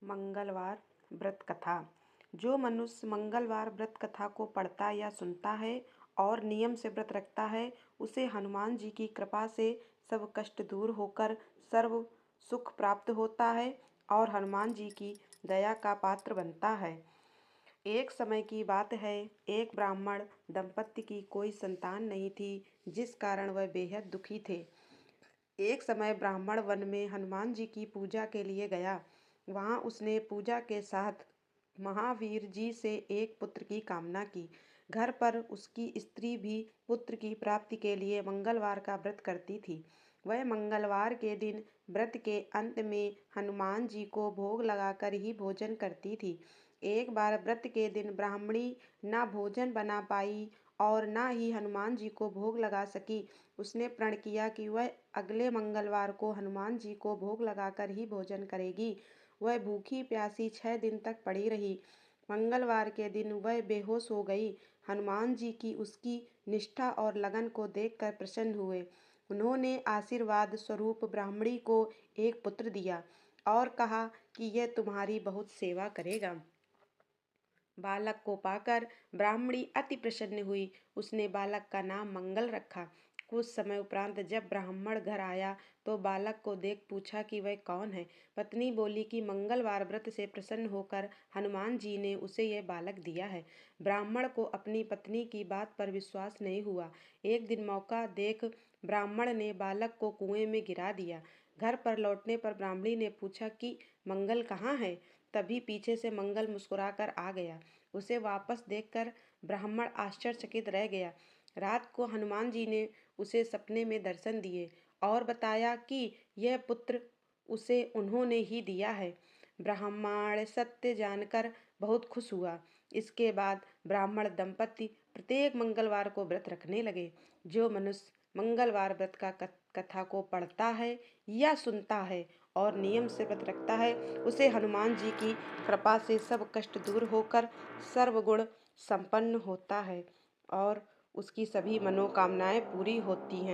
मंगलवार व्रत कथा। जो मनुष्य मंगलवार व्रत कथा को पढ़ता या सुनता है और नियम से व्रत रखता है, उसे हनुमान जी की कृपा से सब कष्ट दूर होकर सर्व सुख प्राप्त होता है और हनुमान जी की दया का पात्र बनता है। एक समय की बात है, एक ब्राह्मण दंपत्ति की कोई संतान नहीं थी, जिस कारण वह बेहद दुखी थे। एक समय ब्राह्मण वन में हनुमान जी की पूजा के लिए गया। वहां उसने पूजा के साथ महावीर जी से एक पुत्र की कामना की। घर पर उसकी स्त्री भी पुत्र की प्राप्ति के लिए मंगलवार का व्रत करती थी। वह मंगलवार के दिन व्रत के अंत में हनुमान जी को भोग लगाकर ही भोजन करती थी। एक बार व्रत के दिन ब्राह्मणी न भोजन बना पाई और न ही हनुमान जी को भोग लगा सकी। उसने प्रण किया कि वह अगले मंगलवार को हनुमान जी को भोग लगाकर ही भोजन करेगी। वह भूखी प्यासी 6 दिन तक पड़ी रही। मंगलवार के दिन वह बेहोश हो गई। हनुमान जी की उसकी निष्ठा और लगन को देखकर प्रसन्न हुए। उन्होंने आशीर्वाद स्वरूप ब्राह्मणी को एक पुत्र दिया और कहा कि यह तुम्हारी बहुत सेवा करेगा। बालक को पाकर ब्राह्मणी अति प्रसन्न हुई। उसने बालक का नाम मंगल रखा। कुछ समय उपरांत जब ब्राह्मण घर आया तो बालक को देख पूछा कि वह कौन है। पत्नी बोली कि मंगलवार व्रत से प्रसन्न होकर हनुमान जी ने उसे यह बालक दिया है। ब्राह्मण को अपनी पत्नी की बात पर विश्वास नहीं हुआ। एक दिन मौका देख ब्राह्मण ने बालक को कुएं में गिरा दिया। घर पर लौटने पर ब्राह्मणी ने पूछा कि मंगल कहाँ है। तभी पीछे से मंगल मुस्कुराकर आ गया। उसे वापस देखकर ब्राह्मण आश्चर्यचकित रह गया। रात को हनुमान जी ने उसे सपने में दर्शन दिए और बताया कि यह पुत्र उसे उन्होंने ही दिया है। ब्राह्मण सत्य जानकर बहुत खुश हुआ। इसके बाद ब्राह्मण दंपत्ति प्रत्येक मंगलवार को व्रत रखने लगे। जो मनुष्य मंगलवार व्रत का कथा को पढ़ता है या सुनता है और नियम से व्रत रखता है, उसे हनुमान जी की कृपा से सब कष्ट दूर होकर सर्वगुण संपन्न होता है और उसकी सभी मनोकामनाएं पूरी होती हैं।